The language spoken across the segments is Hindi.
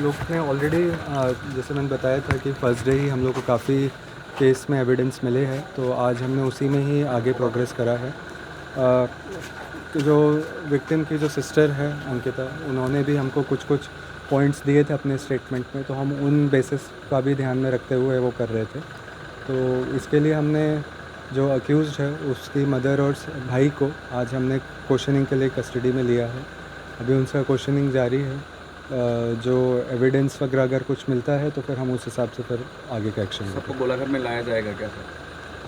लोग ने ऑलरेडी जैसे मैंने बताया था कि फर्स्ट डे ही हम लोग को काफ़ी केस में एविडेंस मिले हैं, तो आज हमने उसी में ही आगे प्रोग्रेस करा है। जो विक्टिम की जो सिस्टर है अंकिता, उन्होंने भी हमको कुछ कुछ पॉइंट्स दिए थे अपने स्टेटमेंट में, तो हम उन बेसिस का भी ध्यान में रखते हुए वो कर रहे थे। तो इसके लिए हमने जो अक्यूज़्ड है उसकी मदर और भाई को आज हमने क्वेश्चनिंग के लिए कस्टडी में लिया है। अभी उनका क्वेश्चनिंग जारी है। जो एविडेंस वगैरह अगर कुछ मिलता है तो फिर हम उस हिसाब से फिर आगे का एक्शन लेंगे। सबको गोलाघाट में लाया जाएगा क्या सर?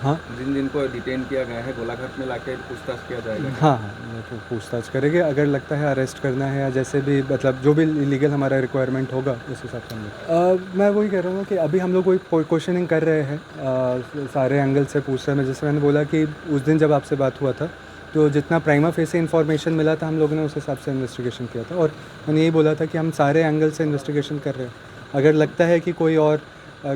हाँ जिनको डिटेन किया गया है गोलाघाट में लाके पूछताछ किया जाएगा? हाँ हाँ, तो पूछताछ करेंगे। अगर लगता है अरेस्ट करना है या जैसे भी मतलब जो भी लीगल हमारा रिक्वायरमेंट होगा उस हिसाब से हम लोग मैं वही कह रहा हूँ कि अभी हम लोग कोई क्वेश्चनिंग कर रहे हैं, सारे एंगल से पूछ रहे हैं। जैसे मैंने बोला कि उस दिन जब आपसे बात हुआ था तो जितना प्राइमा फेसी इन्फॉर्मेशन मिला था हम लोगों ने उस हिसाब से इन्वेस्टिगेशन किया था, और मैंने यही बोला था कि हम सारे एंगल से इन्वेस्टिगेशन कर रहे हैं। अगर लगता है कि कोई और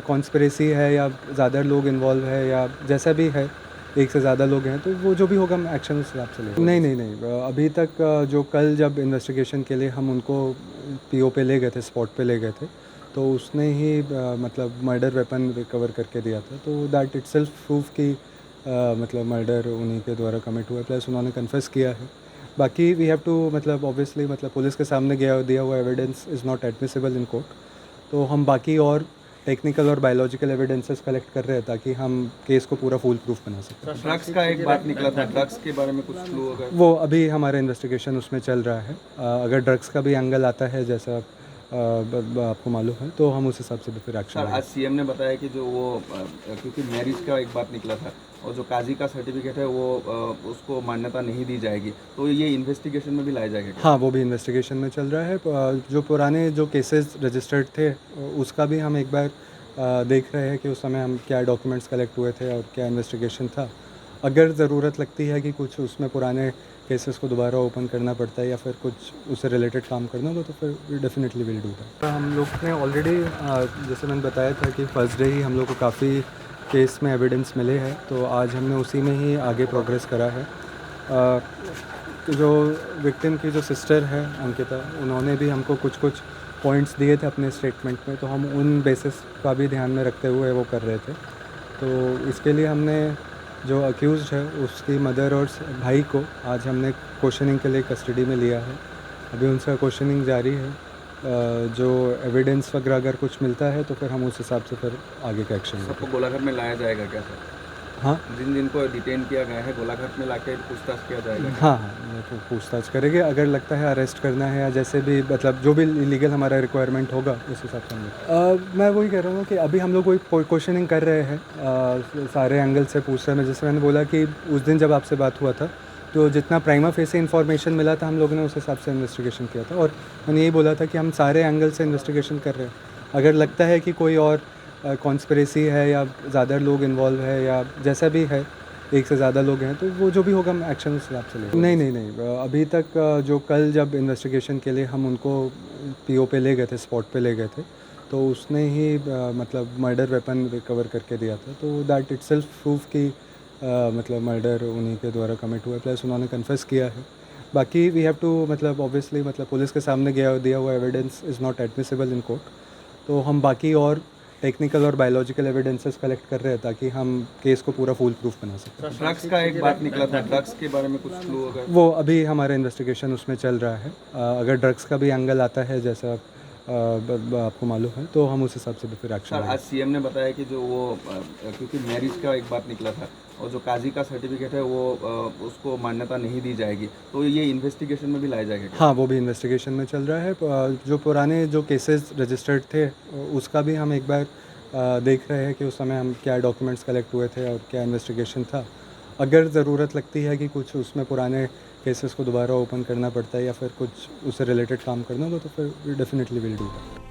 कॉन्स्पिरेसी है या ज़्यादा लोग इन्वॉल्व है या जैसा भी है, एक से ज़्यादा लोग हैं, तो वो जो भी होगा हम एक्शन उस हिसाब से लेंगे। नहीं, अभी तक जो कल जब इन्वेस्टिगेशन के लिए हम उनको पीओ पे ले गए थे, स्पॉट पे ले गए थे, तो उसने ही मतलब मर्डर वेपन रिकवर करके दिया था। तो दैट इटसेल्फ प्रूफ कि मतलब मर्डर उन्हीं के द्वारा कमिट हुआ है, प्लस उन्होंने कन्फेस किया है। बाकी वी हैव टू मतलब ऑब्वियसली मतलब पुलिस के सामने दिया हुआ evidence is not admissible in court, तो हम बाकी और टेक्निकल और बायोलॉजिकल एविडेंसेस कलेक्ट कर रहे हैं ताकि हम केस को पूरा फुल प्रूफ बना सकें। ड्रग्स का एक बात निकला था, ड्रग्स के बारे में कुछ क्लू अगर? वो अभी हमारा इन्वेस्टिगेशन उसमें चल रहा है। अगर ड्रग्स का भी एंगल आता है जैसा आपको मालूम है तो हम उस हिसाब से भी फिर एक्शन सर, लेंगे। आज सीएम ने बताया कि जो वो क्योंकि मैरिज का एक बात निकला था और जो काजी का सर्टिफिकेट है वो उसको मान्यता नहीं दी जाएगी, तो ये इन्वेस्टिगेशन में भी लाया जाएगा क्या? हाँ, वो भी इन्वेस्टिगेशन में चल रहा है। जो पुराने जो केसेस रजिस्टर्ड थे उसका भी हम एक बार देख रहे हैं कि उस समय हम क्या डॉक्यूमेंट्स कलेक्ट हुए थे और क्या इन्वेस्टिगेशन था। अगर ज़रूरत लगती है कि कुछ उसमें पुराने केसेस को दोबारा ओपन करना पड़ता है या फिर कुछ उससे रिलेटेड काम करना होगा तो फिर डेफिनेटली विल डू दैट। हम लोग ने ऑलरेडी जैसे मैंने बताया था कि फर्स्ट डे ही हम लोग को काफ़ी केस में एविडेंस मिले हैं, तो आज हमने उसी में ही आगे प्रोग्रेस करा है। जो विक्टिम की जो सिस्टर है अंकिता, उन्होंने भी हमको कुछ कुछ पॉइंट्स दिए थे अपने स्टेटमेंट में, तो हम उन बेसिस का भी ध्यान में रखते हुए वो कर रहे थे। तो इसके लिए हमने जो अक्यूज़ड है उसकी मदर और भाई को आज हमने क्वेश्चनिंग के लिए कस्टडी में लिया है। अभी उनका क्वेश्चनिंग जारी है। जो एविडेंस वगैरह अगर कुछ मिलता है तो फिर हम उस हिसाब से फिर आगे का एक्शन लेंगे। सबको गोलाघाट में लाया जाएगा क्या सर? हाँ जिनको डिटेन किया गया है गोलाघाट में लाके पूछताछ किया जाएगा? हाँ हाँ, तो पूछताछ करेंगे। अगर लगता है अरेस्ट करना है या जैसे भी मतलब जो भी लीगल हमारा रिक्वायरमेंट होगा उस हिसाब से हम लोग मैं वही कह रहा हूँ कि अभी हम लोग कोई क्वेश्चनिंग कर रहे हैं, सारे एंगल से पूछ रहे हैं। जैसे मैंने बोला कि उस दिन जब आपसे बात हुआ था तो जितना प्राइमा फेसी इन्फॉर्मेशन मिला था हम लोगों ने उस हिसाब से इन्वेस्टिगेशन किया था, और मैंने यही बोला था कि हम सारे एंगल से इन्वेस्टिगेशन कर रहे हैं। अगर लगता है कि कोई और कॉन्स्पिरेसी है या ज़्यादा लोग इन्वॉल्व है या जैसा भी है, एक से ज़्यादा लोग हैं, तो वो जो भी होगा हम एक्शन उस हिसाब से लेंगे। नहीं, अभी तक जो कल जब इन्वेस्टिगेशन के लिए हम उनको पीओ पे ले गए थे, स्पॉट पे ले गए थे, तो उसने ही मतलब मर्डर वेपन रिकवर करके दिया था। तो दैट इटसेल्फ प्रूफ कि मतलब मर्डर उन्हीं के द्वारा कमिट हुआ है, प्लस उन्होंने कन्फेस किया है। बाकी वी हैव टू मतलब ऑब्वियसली मतलब पुलिस के सामने दिया हुआ evidence is not admissible in court, तो हम बाकी और टेक्निकल और बायोलॉजिकल एविडेंसेस कलेक्ट कर रहे हैं ताकि हम केस को पूरा फुल प्रूफ बना सकें। ड्रग्स का एक बात निकला था, ड्रग्स के बारे में कुछ क्लू अगर? वो अभी हमारा इन्वेस्टिगेशन उसमें चल रहा है। अगर ड्रग्स का भी एंगल आता है जैसा आपको मालूम है तो हम उस हिसाब से भी फिर एक्शन सर, लेंगे। आज सीएम ने बताया कि जो वो क्योंकि मैरिज का एक बात निकला था और जो काजी का सर्टिफिकेट है वो उसको मान्यता नहीं दी जाएगी, तो ये इन्वेस्टिगेशन में भी लाया जाएगा क्या? हाँ, वो भी इन्वेस्टिगेशन में चल रहा है। जो पुराने जो केसेस रजिस्टर्ड थे उसका भी हम एक बार देख रहे हैं कि उस समय हम क्या डॉक्यूमेंट्स कलेक्ट हुए थे और क्या इन्वेस्टिगेशन था। अगर ज़रूरत लगती है कि कुछ उसमें पुराने केसेस को दोबारा ओपन करना पड़ता है या फिर कुछ उससे रिलेटेड काम करना होगा तो फिर डेफिनेटली विल डू दैट।